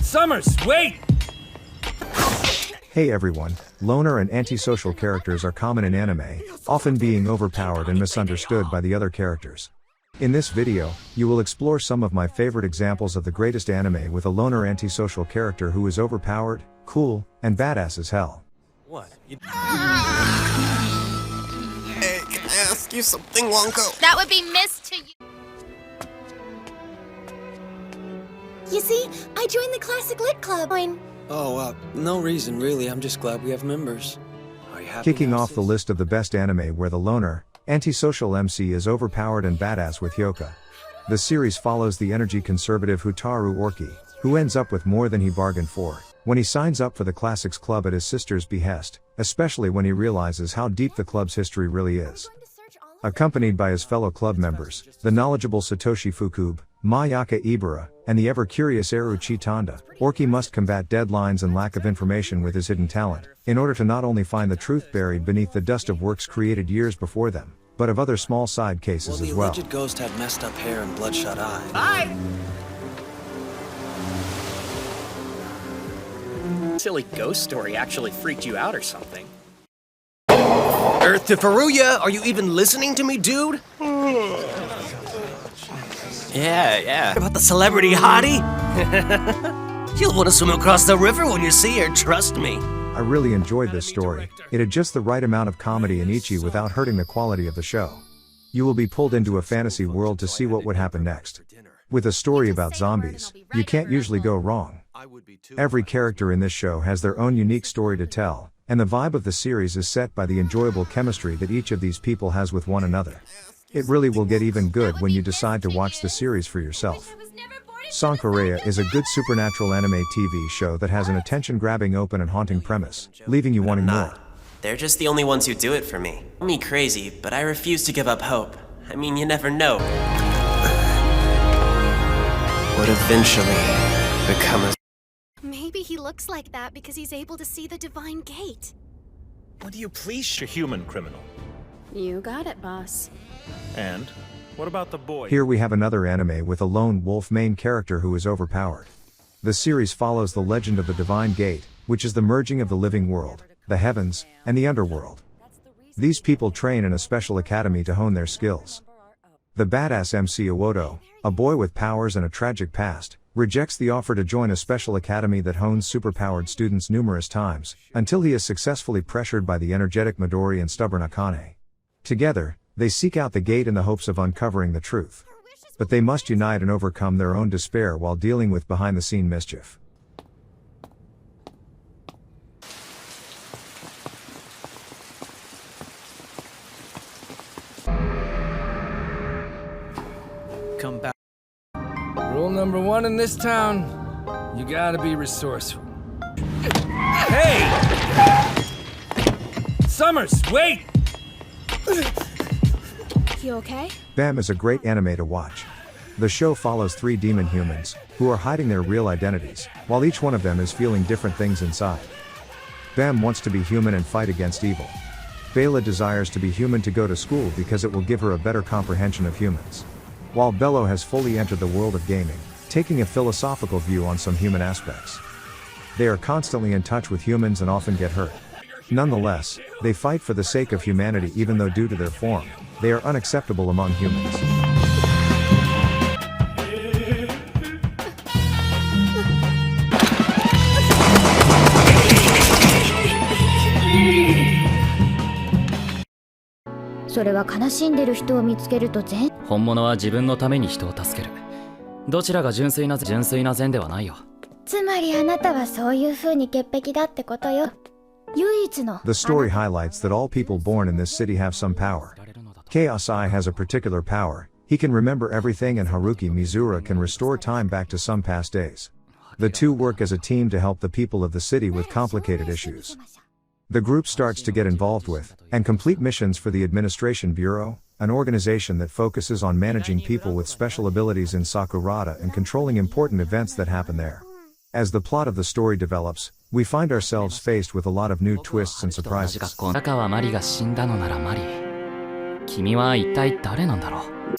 Summers, wait! Hey everyone, loner and antisocial characters are common in anime, often being overpowered and misunderstood by the other characters. In this video, you will explore some of my favorite examples of the greatest anime with a loner antisocial character who is overpowered, cool, and badass as hell. What? Hey, can I ask you something, Wonko? That would be miss to you. You see, I joined the Classic Lit Club. Oh, no reason really. I'm just glad we have members. Are you happy? Kicking off the list of the best anime where the loner, antisocial MC is overpowered and badass with Hyouka. The series follows the energy conservative Hotaru Orki, who ends up with more than he bargained for, when he signs up for the Classics Club at his sister's behest, especially when he realizes how deep the club's history really is. Accompanied by his fellow club members, the knowledgeable Satoshi Fukube, Mayaka Ibara, and the ever-curious Eru Chitanda, Orki must combat deadlines and lack of information with his hidden talent, in order to not only find the truth buried beneath the dust of works created years before them, but of other small side cases as well. The alleged ghost had messed up hair and bloodshot eyes. Bye! Silly ghost story actually freaked you out or something. Earth to Furuya, are you even listening to me, dude? Yeah. About the celebrity hottie? You'll want to swim across the river when you see her, trust me. I really enjoyed this story. It had just the right amount of comedy and ecchi without hurting the quality of the show. You will be pulled into a fantasy world to see what would happen next. With a story about zombies, you can't usually go wrong. Every character in this show has their own unique story to tell, and the vibe of the series is set by the enjoyable chemistry that each of these people has with one another. It really will get even good when you decide to watch the series for yourself. Sakurada is a good supernatural anime TV show that has an attention-grabbing open and haunting premise, leaving you wanting more. They're just the only ones who do it for me. Call me crazy, but I refuse to give up hope. I mean, you never know. Would eventually become a... Maybe he looks like that because he's able to see the divine gate. Would you please a human criminal? You got it, boss. And what about the boy? Here we have another anime with a lone wolf main character who is overpowered. The series follows the legend of the Divine Gate, which is the merging of the living world, the heavens, and the underworld. These people train in a special academy to hone their skills. The badass MC Iwoto, a boy with powers and a tragic past, rejects the offer to join a special academy that hones superpowered students numerous times, until he is successfully pressured by the energetic Midori and stubborn Akane. Together, they seek out the gate in the hopes of uncovering the truth. But they must unite and overcome their own despair while dealing with behind-the-scene mischief. Come back. Rule number one in this town, you gotta be resourceful. Hey! Summers, wait! You okay? BAM is a great anime to watch. The show follows three demon humans, who are hiding their real identities, while each one of them is feeling different things inside. BAM wants to be human and fight against evil. Bela desires to be human to go to school because it will give her a better comprehension of humans. While Bello has fully entered the world of gaming, taking a philosophical view on some human aspects. They are constantly in touch with humans and often get hurt. Nonetheless, they fight for the sake of humanity even though due to their form, they are unacceptable among humans.本物は自分のために人を助ける。どちらが純粋な善ではないよ。つまりあなたはそういう風に潔癖だってことよ。唯一の The story highlights that all people born in this city have some power. Chaos Eye has a particular power. He can remember everything, and Haruki Mizura can restore time back to some past days. The two work as a team to help the people of the city with complicated issues. The group starts to get involved with, and complete missions for the Administration Bureau, an organization that focuses on managing people with special abilities in Sakurada and controlling important events that happen there. As the plot of the story develops, we find ourselves faced with a lot of new twists and surprises. 中川マリが死んだのならマリ。君は一体誰なんだろう。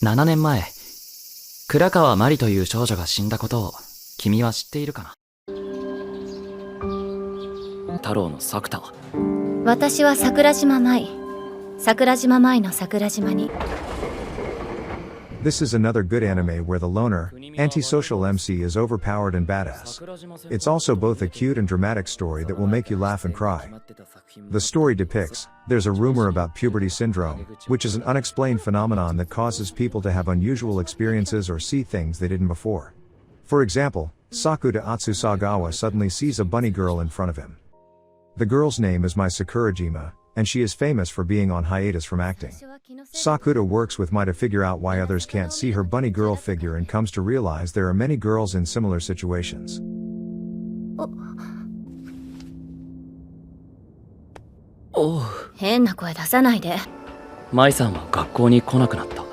7年前、倉川マリという少女が死んだことを君は知っているかな。太郎の作田。私は桜島舞。桜島舞の桜島に。This is another good anime where the loner, antisocial MC is overpowered and badass. It's also both a cute and dramatic story that will make you laugh and cry. The story depicts, there's a rumor about puberty syndrome, which is an unexplained phenomenon that causes people to have unusual experiences or see things they didn't before. For example, Sakuda Atsusagawa suddenly sees a bunny girl in front of him. The girl's name is Mai Sakurajima, and she is famous for being on hiatus from acting. Sakuda works with Mai to figure out why others can't see her bunny girl figure and comes to realize there are many girls in similar situations. Oh. 変な声出さないで。舞さんは学校に来なくなった。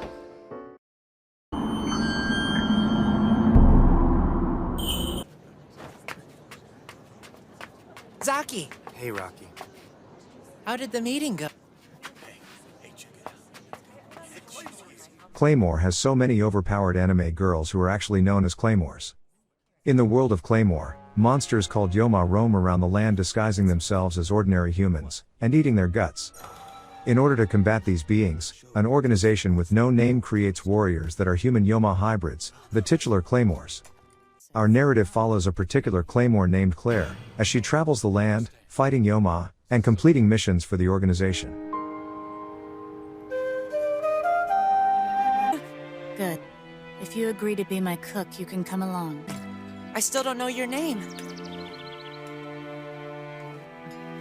Zaki! Hey, Rocky. How did the meeting go? Claymore has so many overpowered anime girls who are actually known as Claymores. In the world of Claymore, monsters called Yoma roam around the land disguising themselves as ordinary humans, and eating their guts. In order to combat these beings, an organization with no name creates warriors that are human Yoma hybrids, the titular Claymores. Our narrative follows a particular Claymore named Claire, as she travels the land, fighting Yoma, and completing missions for the organization. Good. If you agree to be my cook, you can come along. I still don't know your name.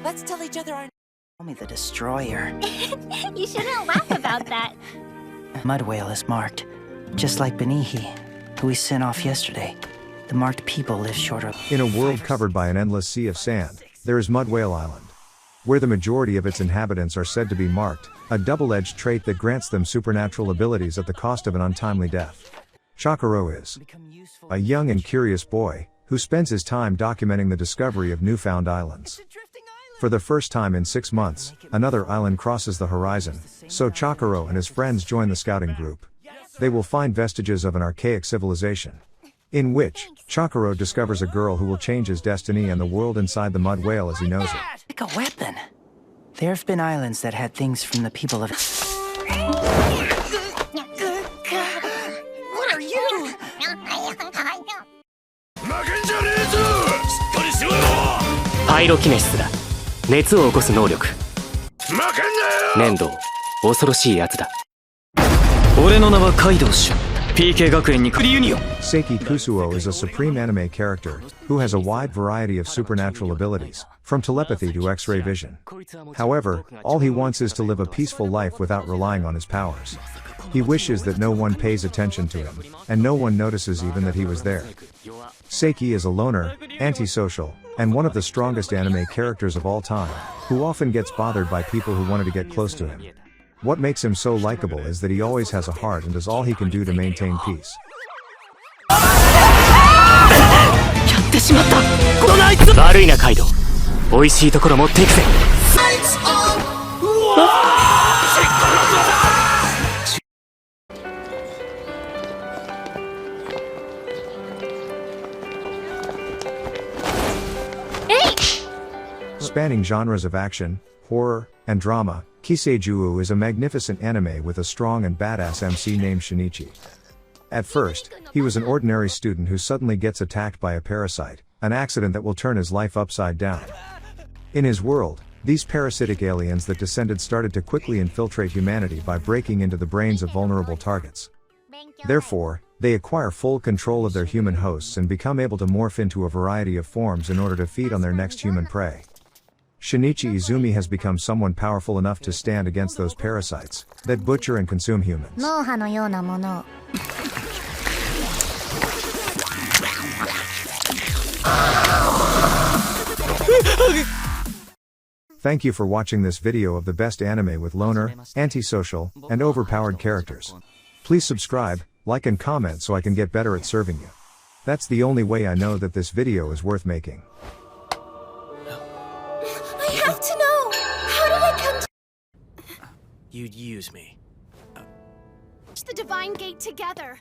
Let's tell each other our... Call me the Destroyer. You shouldn't laugh about that. Mud whale is marked, just like Benihi, who we sent off yesterday. The marked people live shorter. In a world covered by an endless sea of sand, there is Mud Whale Island, where the majority of its inhabitants are said to be marked, a double-edged trait that grants them supernatural abilities at the cost of an untimely death. Chakuro is a young and curious boy, who spends his time documenting the discovery of newfound islands. For the first time in 6 months, another island crosses the horizon, so Chakuro and his friends join the scouting group. They will find vestiges of an archaic civilization, in which Chakuro discovers a girl who will change his destiny and the world inside the mud whale as he knows it. Like a weapon. There have been islands that had things from the people of... What are you? パイロキネシスだ。熱を起こす能力。粘土、恐ろしいやつだ。俺の名はカイドウシュ。PK 学園にクリユニオン。Saiki Kusuo is a supreme anime character, who has a wide variety of supernatural abilities, from telepathy to X-ray vision. However, all he wants is to live a peaceful life without relying on his powers. He wishes that no one pays attention to him, and no one notices even that he was there. Saiki is a loner, antisocial, and one of the strongest anime characters of all time, who often gets bothered by people who wanted to get close to him. What makes him so likable is that he always has a heart and does all he can do to maintain peace. やってしまった。このあいつ。悪いなカイドウ。美味しいところ持っていくぜ。Spanning genres of action, horror, and drama, Kiseijuu is a magnificent anime with a strong and badass MC named Shinichi. At first, he was an ordinary student who suddenly gets attacked by a parasite, an accident that will turn his life upside down. In his world, these parasitic aliens that descended started to quickly infiltrate humanity by breaking into the brains of vulnerable targets. Therefore, they acquire full control of their human hosts and become able to morph into a variety of forms in order to feed on their next human prey. Shinichi Izumi has become someone powerful enough to stand against those parasites that butcher and consume humans. 脳波のようなものを。Thank you for watching this video of the best anime with loner, antisocial, and overpowered characters. Please subscribe, like and comment so I can get better at serving you. That's the only way I know that this video is worth making. I have to know! How did I come to... You'd use me. The Divine Gate together.